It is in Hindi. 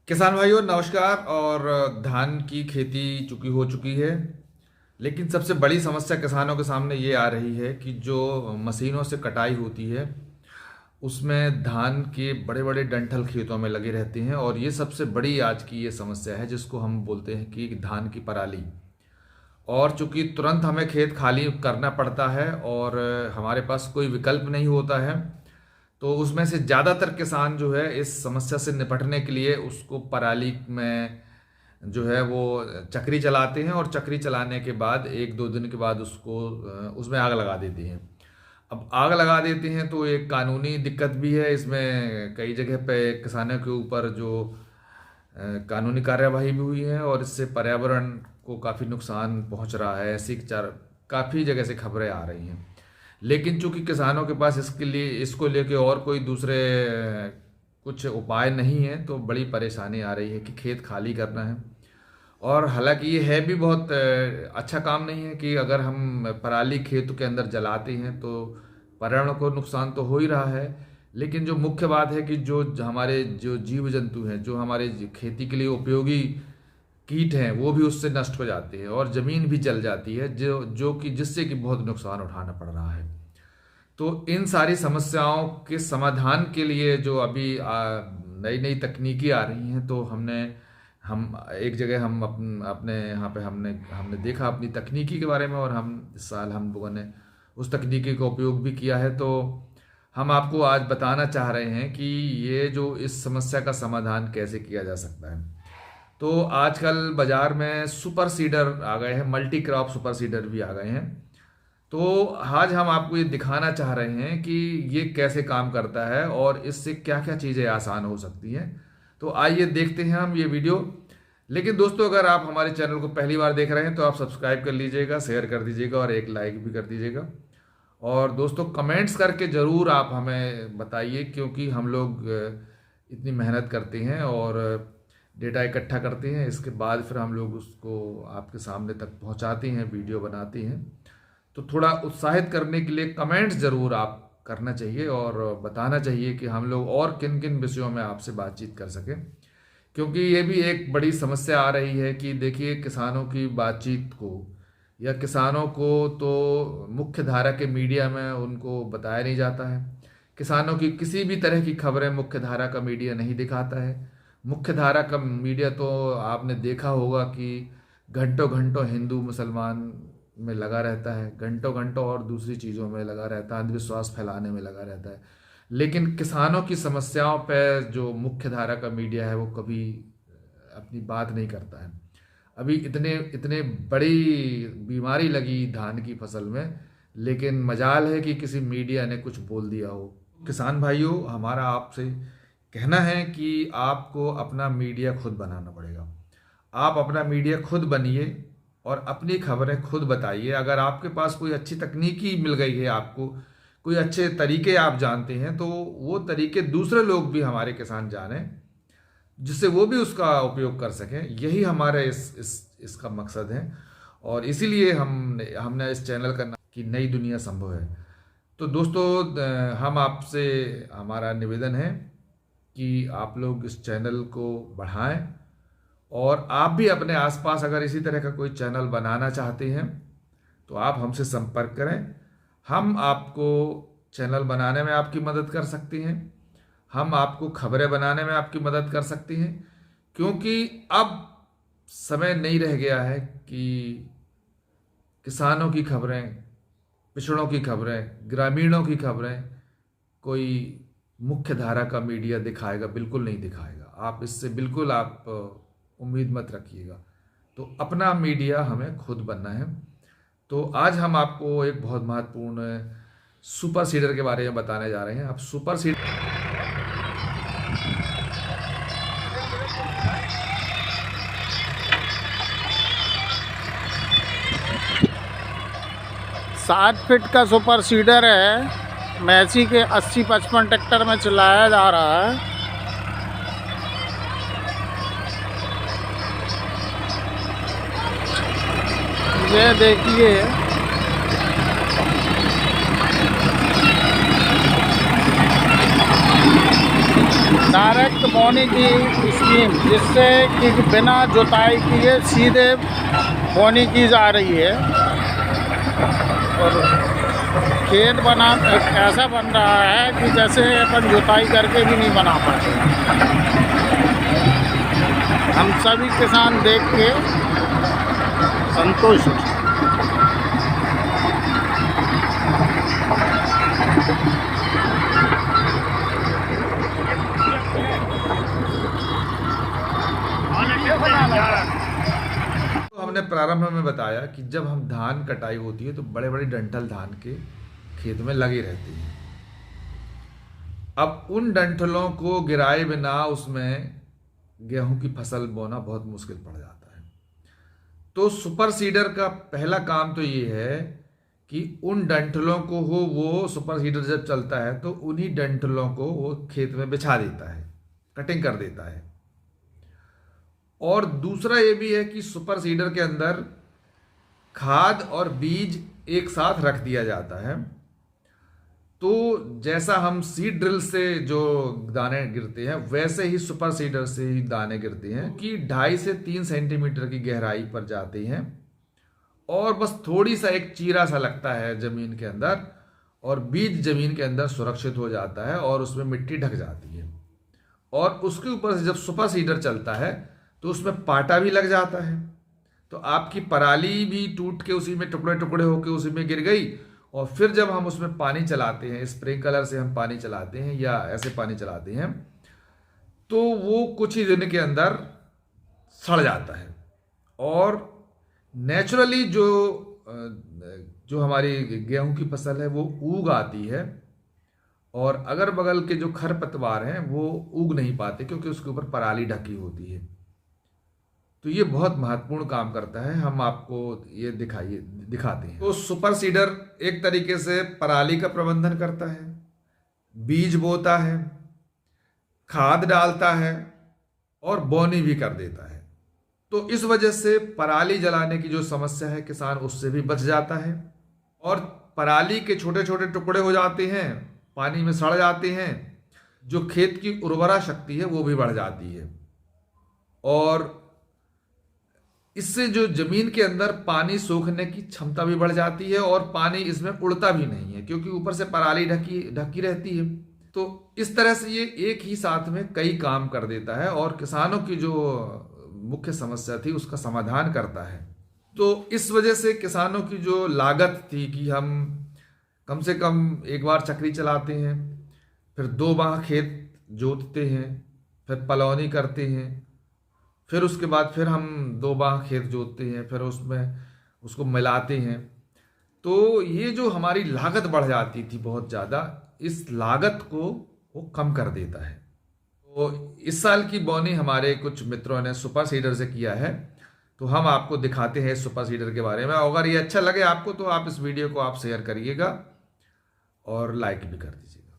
किसान भाइयों नमस्कार। और धान की खेती चूंकि हो चुकी है, लेकिन सबसे बड़ी समस्या किसानों के सामने ये आ रही है कि जो मशीनों से कटाई होती है उसमें धान के बड़े बड़े डंठल खेतों में लगे रहते हैं। और ये सबसे बड़ी आज की ये समस्या है जिसको हम बोलते हैं कि धान की पराली। और चूंकि तुरंत हमें खेत खाली करना पड़ता है और हमारे पास कोई विकल्प नहीं होता है, तो उसमें से ज़्यादातर किसान जो है इस समस्या से निपटने के लिए उसको पराली में जो है वो चक्री चलाते हैं। और चक्री चलाने के बाद एक दो दिन के बाद उसको उसमें आग लगा देते हैं। अब आग लगा देते हैं तो एक कानूनी दिक्कत भी है इसमें। कई जगह पे किसानों के ऊपर जो कानूनी कार्यवाही भी हुई है और इससे पर्यावरण को काफ़ी नुकसान पहुंच रहा है, ऐसी काफ़ी जगह से खबरें आ रही हैं। लेकिन चूंकि किसानों के पास इसके लिए इसको लेके और कोई दूसरे कुछ उपाय नहीं है, तो बड़ी परेशानी आ रही है कि खेत खाली करना है। और हालांकि ये है भी बहुत अच्छा काम नहीं है कि अगर हम पराली खेत के अंदर जलाते हैं तो पर्यावरण को नुकसान तो हो ही रहा है, लेकिन जो मुख्य बात है कि जो हमारे जो जीव जंतु हैं, जो हमारे खेती के लिए उपयोगी कीट हैं, वो भी उससे नष्ट हो जाते हैं और ज़मीन भी जल जाती है, जो जो कि जिससे कि बहुत नुकसान उठाना पड़ रहा है। तो इन सारी समस्याओं के समाधान के लिए जो अभी नई नई तकनीकी आ रही हैं, तो हम एक जगह हम अपने यहाँ पे हमने हमने देखा अपनी तकनीकी के बारे में, और हम इस साल हम लोगों ने उस तकनीकी का उपयोग भी किया है। तो हम आपको आज बताना चाह रहे हैं कि ये जो इस समस्या का समाधान कैसे किया जा सकता है। तो आजकल बाजार में सुपर सीडर आ गए हैं, मल्टी क्रॉप सुपर सीडर भी आ गए हैं। तो आज हम आपको ये दिखाना चाह रहे हैं कि ये कैसे काम करता है और इससे क्या क्या चीज़ें आसान हो सकती हैं। तो आइए देखते हैं हम ये वीडियो। लेकिन दोस्तों, अगर आप हमारे चैनल को पहली बार देख रहे हैं तो आप सब्सक्राइब कर लीजिएगा, शेयर कर दीजिएगा और एक लाइक भी कर दीजिएगा। और दोस्तों, कमेंट्स करके ज़रूर आप हमें बताइए, क्योंकि हम लोग इतनी मेहनत करते हैं और डेटा इकट्ठा करते हैं, इसके बाद फिर हम लोग उसको आपके सामने तक पहुंचाते हैं, वीडियो बनाते हैं। तो थोड़ा उत्साहित करने के लिए कमेंट्स ज़रूर आप करना चाहिए और बताना चाहिए कि हम लोग और किन किन विषयों में आपसे बातचीत कर सकें, क्योंकि ये भी एक बड़ी समस्या आ रही है कि देखिए, किसानों की बातचीत को या किसानों को तो मुख्य धारा के मीडिया में उनको बताया नहीं जाता है। किसानों की किसी भी तरह की खबरें मुख्य धारा का मीडिया नहीं दिखाता है। मुख्य धारा का मीडिया तो आपने देखा होगा कि घंटों घंटों हिंदू मुसलमान में लगा रहता है, घंटों घंटों और दूसरी चीज़ों में लगा रहता है, अंधविश्वास फैलाने में लगा रहता है। लेकिन किसानों की समस्याओं पर जो मुख्य धारा का मीडिया है वो कभी अपनी बात नहीं करता है। अभी इतने इतने बड़ी बीमारी लगी धान की फसल में, लेकिन मजाल है कि किसी मीडिया ने कुछ बोल दिया हो। किसान भाइयों, हमारा आपसे कहना है कि आपको अपना मीडिया खुद बनाना पड़ेगा। आप अपना मीडिया खुद बनिए और अपनी खबरें खुद बताइए। अगर आपके पास कोई अच्छी तकनीकी मिल गई है, आपको कोई अच्छे तरीके आप जानते हैं, तो वो तरीके दूसरे लोग भी, हमारे किसान जानें, जिससे वो भी उसका उपयोग कर सकें। यही हमारे इसका मकसद है। और इसीलिए हमने इस चैनल का नाम कि नई दुनिया संभव है। तो दोस्तों, हम आपसे हमारा निवेदन है कि आप लोग इस चैनल को बढ़ाएं, और आप भी अपने आसपास अगर इसी तरह का कोई चैनल बनाना चाहते हैं तो आप हमसे संपर्क करें। हम आपको चैनल बनाने में आपकी मदद कर सकते हैं, हम आपको खबरें बनाने में आपकी मदद कर सकते हैं, क्योंकि अब समय नहीं रह गया है कि किसानों की खबरें, पिछड़ों की खबरें, ग्रामीणों की खबरें कोई मुख्य धारा का मीडिया दिखाएगा, बिल्कुल नहीं दिखाएगा। आप इससे बिल्कुल आप उम्मीद मत रखिएगा। तो अपना मीडिया हमें खुद बनना है। तो आज हम आपको एक बहुत महत्वपूर्ण सुपर सीडर के बारे में बताने जा रहे हैं। अब सुपर सीडर 60 फीट का सुपर सीडर है। मैसी के 80-55 ट्रैक्टर में चलाया जा रहा है। ये देखिए, डायरेक्ट बोनी की स्कीम, जिससे कि बिना जुताई किए सीधे बोनी की जा रही है और खेत बना ऐसा बन रहा है कि जैसे अपन जुताई करके भी नहीं बना पाते। हम सभी किसान देख के संतुष्ट हैं। तो हमने प्रारंभ में बताया कि जब हम धान कटाई होती है तो बड़े बड़े डंठल धान के खेत में लगे रहते हैं। अब उन डंठलों को गिराए बिना उसमें गेहूं की फसल बोना बहुत मुश्किल पड़ जाता है। तो सुपर सीडर का पहला काम तो ये है कि उन डंठलों को वो सुपर सीडर जब चलता है तो उन्हीं डंठलों को वो खेत में बिछा देता है, कटिंग कर देता है। और दूसरा ये भी है कि सुपर सीडर के अंदर खाद और बीज एक साथ रख दिया जाता है। तो जैसा हम सीड ड्रिल से जो दाने गिरते हैं वैसे ही सुपर सीडर से ही दाने गिरते हैं कि 2.5 से 3 सेंटीमीटर की गहराई पर जाते हैं और बस थोड़ी सा एक चीरा सा लगता है जमीन के अंदर और बीज जमीन के अंदर सुरक्षित हो जाता है और उसमें मिट्टी ढक जाती है। और उसके ऊपर से जब सुपर सीडर चलता है तो उसमें पाटा भी लग जाता है, तो आपकी पराली भी टूट के उसी में टुकड़े टुकड़े होकर उसी में गिर गई। और फिर जब हम उसमें पानी चलाते हैं, स्प्रिंकलर से हम पानी चलाते हैं या ऐसे पानी चलाते हैं, तो वो कुछ ही दिन के अंदर सड़ जाता है। और नेचुरली जो हमारी गेहूं की फसल है वो उग आती है और अगल बगल के जो खरपतवार हैं वो उग नहीं पाते क्योंकि उसके ऊपर पराली ढकी होती है। तो ये बहुत महत्वपूर्ण काम करता है, हम आपको ये दिखाते हैं। तो सुपर सीडर एक तरीके से पराली का प्रबंधन करता है, बीज बोता है, खाद डालता है और बोनी भी कर देता है। तो इस वजह से पराली जलाने की जो समस्या है किसान उससे भी बच जाता है और पराली के छोटे छोटे टुकड़े हो जाते हैं, पानी में सड़ जाते हैं, जो खेत की उर्वरा शक्ति है वो भी बढ़ जाती है। और इससे जो जमीन के अंदर पानी सोखने की क्षमता भी बढ़ जाती है और पानी इसमें उड़ता भी नहीं है क्योंकि ऊपर से पराली ढकी रहती है। तो इस तरह से ये एक ही साथ में कई काम कर देता है और किसानों की जो मुख्य समस्या थी उसका समाधान करता है। तो इस वजह से किसानों की जो लागत थी कि हम कम से कम एक बार चक्री चलाते हैं, फिर 2 बार खेत जोतते हैं, फिर पलौनी करते हैं, फिर उसके बाद फिर हम 2 बार खेत जोतते हैं, फिर उसमें उसको मिलाते हैं, तो ये जो हमारी लागत बढ़ जाती थी बहुत ज़्यादा, इस लागत को वो कम कर देता है। तो इस साल की बोनी हमारे कुछ मित्रों ने सुपर सीडर से किया है, तो हम आपको दिखाते हैं सुपर सीडर के बारे में। अगर ये अच्छा लगे आपको तो आप इस वीडियो को आप शेयर करिएगा और लाइक भी कर दीजिए।